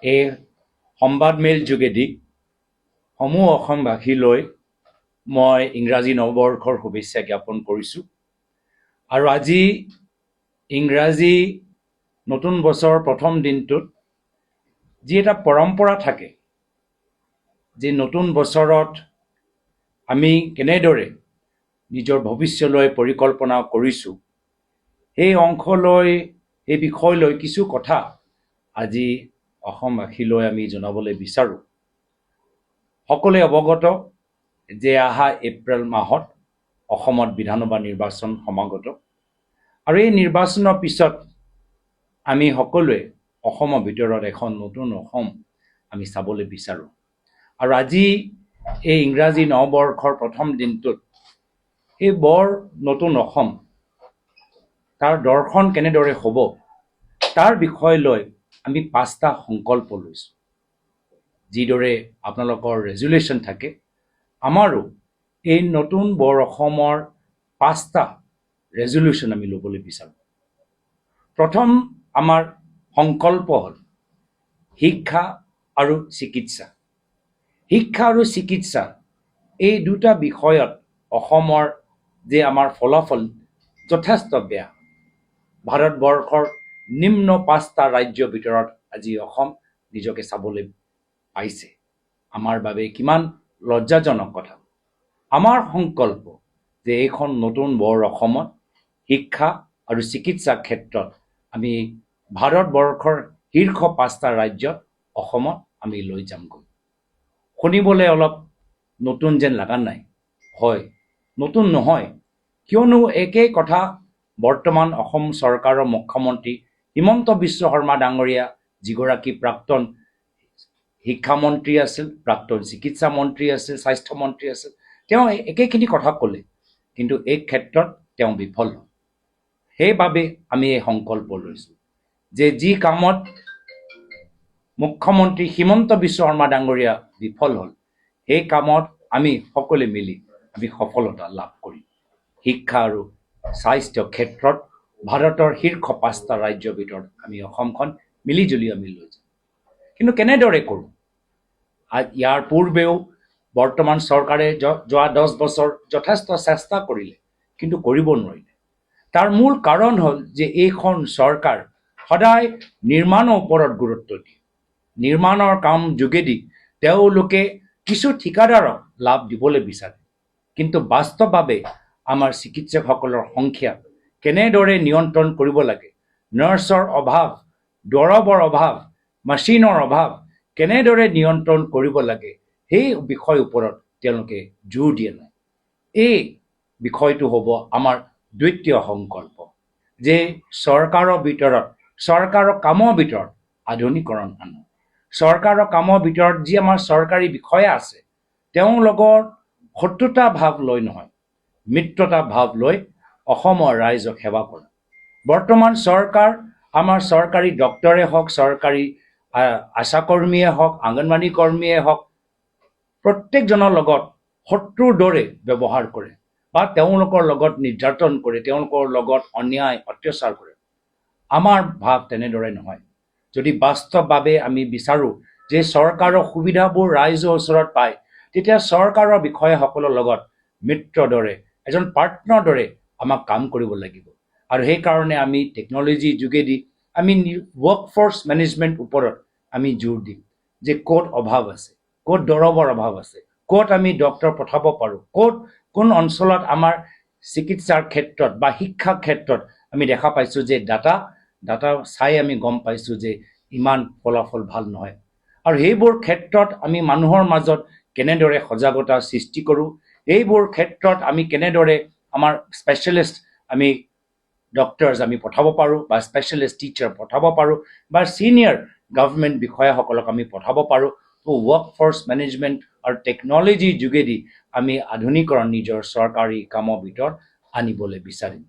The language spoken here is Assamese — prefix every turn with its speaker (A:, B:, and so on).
A: এই সংবাদ মেল যোগেদি সমূহ অসমবাসীলৈ মই ইংৰাজী নৱবৰ্ষৰ শুভেচ্ছা জ্ঞাপন কৰিছোঁ। আৰু আজি ইংৰাজী নতুন বছৰৰ প্ৰথম দিনটোত যি এটা পৰম্পৰা থাকে যে নতুন বছৰত আমি কেনেদৰে নিজৰ ভৱিষ্যলৈ পৰিকল্পনা কৰিছোঁ, সেই অংশলৈ সেই বিষয়লৈ কিছু কথা আজি অসমবাসীলৈ আমি জনাবলৈ বিচাৰোঁ। সকলোৱে অৱগত যে অহা এপ্ৰিল মাহত অসমত বিধানসভা নিৰ্বাচন সমাগত, আৰু এই নিৰ্বাচনৰ পিছত আমি সকলোৱে অসমৰ ভিতৰত এখন নতুন অসম আমি চাবলৈ বিচাৰোঁ। আৰু আজি এই ইংৰাজী নৱবৰ্ষৰ প্ৰথম দিনটোত এই বৰ নতুন অসম তাৰ দৰ্শন কেনেদৰে হ'ব তাৰ বিষয় লৈ আমি 5টা সংকল্প লৈছোঁ। যিদৰে আপোনালোকৰ ৰেজুলেশ্যন থাকে, আমাৰো এই নতুন বৰ অসমৰ 5টা ৰেজুলেশ্যন আমি ল'বলৈ বিচাৰোঁ। প্ৰথম আমাৰ সংকল্প হ'ল শিক্ষা আৰু চিকিৎসা। শিক্ষা আৰু চিকিৎসা এই দুটা বিষয়ত অসমৰ যে আমাৰ ফলাফল যথেষ্ট বেয়া। ভাৰতবৰ্ষৰ নিম্ন 5টা ৰাজ্যৰ ভিতৰত আজি অসম নিজকে চাবলৈ পাইছে। আমাৰ বাবে কিমান লজ্জাজনক কথা। আমাৰ সংকল্প যে এইখন নতুন বৰ অসমত শিক্ষা আৰু চিকিৎসা ক্ষেত্ৰত আমি ভাৰতবৰ্ষৰ শীৰ্ষ 5টা ৰাজ্যত অসমত আমি লৈ যামগৈ। শুনিবলৈ অলপ নতুন যেন লগা নাই? হয়, নতুন নহয়, কিয়নো একেই কথা বৰ্তমান অসম চৰকাৰৰ মুখ্যমন্ত্ৰী হিমন্ত বিশ্ব শৰ্মা ডাঙৰীয়া, যিগৰাকী প্ৰাক্তন শিক্ষামন্ত্ৰী আছিল, প্ৰাক্তন চিকিৎসা মন্ত্ৰী আছিল, স্বাস্থ্যমন্ত্ৰী আছিল, তেওঁ একেখিনি কথা ক'লে, কিন্তু এই ক্ষেত্ৰত তেওঁ বিফল হ'ল। সেইবাবে আমি এই সংকল্প লৈছোঁ যে যি কামত মুখ্যমন্ত্ৰী হিমন্ত বিশ্ব শৰ্মা ডাঙৰীয়া বিফল হ'ল, সেই কামত আমি সকলোৱে মিলি আমি সফলতা লাভ কৰিম। শিক্ষা আৰু স্বাস্থ্য ক্ষেত্ৰত ভাৰতৰ শীৰ্ষ 5টা ৰাজ্যৰ ভিতৰত আমি অসমখন মিলিজুলি আমি লৈ যাম। কিন্তু কেনেদৰে কৰোঁ? ইয়াৰ পূৰ্বেও বৰ্তমান চৰকাৰে যোৱা 10 বছৰ যথেষ্ট চেষ্টা কৰিলে, কিন্তু কৰিব নোৱাৰিলে। তাৰ মূল কাৰণ হ'ল যে এইখন চৰকাৰ সদায় নিৰ্মাণৰ ওপৰত গুৰুত্ব দিয়ে। নিৰ্মাণৰ কাম যোগেদি তেওঁলোকে কিছু ঠিকাদাৰক লাভ দিবলৈ বিচাৰে, কিন্তু বাস্তৱভাৱে আমাৰ চিকিৎসকসকলৰ সংখ্যা কেনেদৰে নিয়ন্ত্ৰণ কৰিব লাগে, নাৰ্ছৰ অভাৱ, দৰৱৰ অভাৱ, মেচিনৰ অভাৱ কেনেদৰে নিয়ন্ত্ৰণ কৰিব লাগে, সেই বিষয়ৰ ওপৰত তেওঁলোকে জোৰ দিয়া নাই। এই বিষয়টো হ'ব আমাৰ দ্বিতীয় সংকল্প, যে চৰকাৰৰ ভিতৰত, চৰকাৰৰ কামৰ ভিতৰত আধুনিকৰণ আনো। চৰকাৰৰ কামৰ ভিতৰত যি আমাৰ চৰকাৰী বিষয়া আছে, তেওঁৰ লগত শত্ৰুতা ভাৱ লৈ নহয়, মিত্ৰতা ভাৱ লৈ অসমৰ ৰাইজক সেৱা কৰা। বৰ্তমান চৰকাৰ, আমাৰ চৰকাৰী ডক্তৰে হওক, চৰকাৰী আশাকৰ্মীয়ে হওক, অংগনবাড়ী কৰ্মীয়ে হওক, প্ৰত্যেকজনৰ লগত শত্ৰুৰ দৰে ব্যৱহাৰ কৰে বা তেওঁলোকৰ লগত নিৰ্যাতন কৰে, তেওঁলোকৰ লগত অন্যায় অত্যাচাৰ কৰে। আমাৰ ভাৱ তেনেদৰে নহয়। যদি বাস্তৱভাৱে আমি বিচাৰোঁ যে চৰকাৰৰ সুবিধাবোৰ ৰাইজৰ ওচৰত পায়, তেতিয়া চৰকাৰৰ বিষয়াসকলৰ লগত মিত্ৰৰ দৰে, এজন পাৰ্টনাৰ দৰে আমাক কাম কৰিব লাগিব। আৰু সেইকাৰণে আমি টেকন'লজিৰ যোগেদি আমি ৱৰ্কফৰ্চ মেনেজমেণ্ট ওপৰত আমি জোৰ দিম, যে ক'ত অভাৱ আছে, ক'ত দৰৱৰ অভাৱ আছে, ক'ত আমি ডক্তৰ পঠাব পাৰোঁ, কোন অঞ্চলত আমাৰ চিকিৎসাৰ ক্ষেত্ৰত বা শিক্ষাৰ ক্ষেত্ৰত আমি দেখা পাইছোঁ যে ডাটা চাই আমি গম পাইছোঁ যে ইমান ফলাফল ভাল নহয়। আৰু সেইবোৰ ক্ষেত্ৰত আমি মানুহৰ মাজত কেনেদৰে সজাগতা সৃষ্টি কৰোঁ, এইবোৰ ক্ষেত্ৰত আমি কেনেদৰে আমাৰ স্পেচিয়েলিষ্ট আমি ডক্টৰছ আমি পঠাব পাৰোঁ বা স্পেচিয়েলিষ্ট টিচাৰ পঠাব পাৰোঁ বা ছিনিয়ৰ গভৰ্ণমেণ্ট বিষয়াসকলক আমি পঠাব পাৰোঁ। তো ৱৰ্কফৰ্চ মেনেজমেণ্ট আৰু টেকন'লজিৰ যোগেদি আমি আধুনিকৰণ নিজৰ চৰকাৰী কামৰ ভিতৰত আনিবলৈ বিচাৰিম।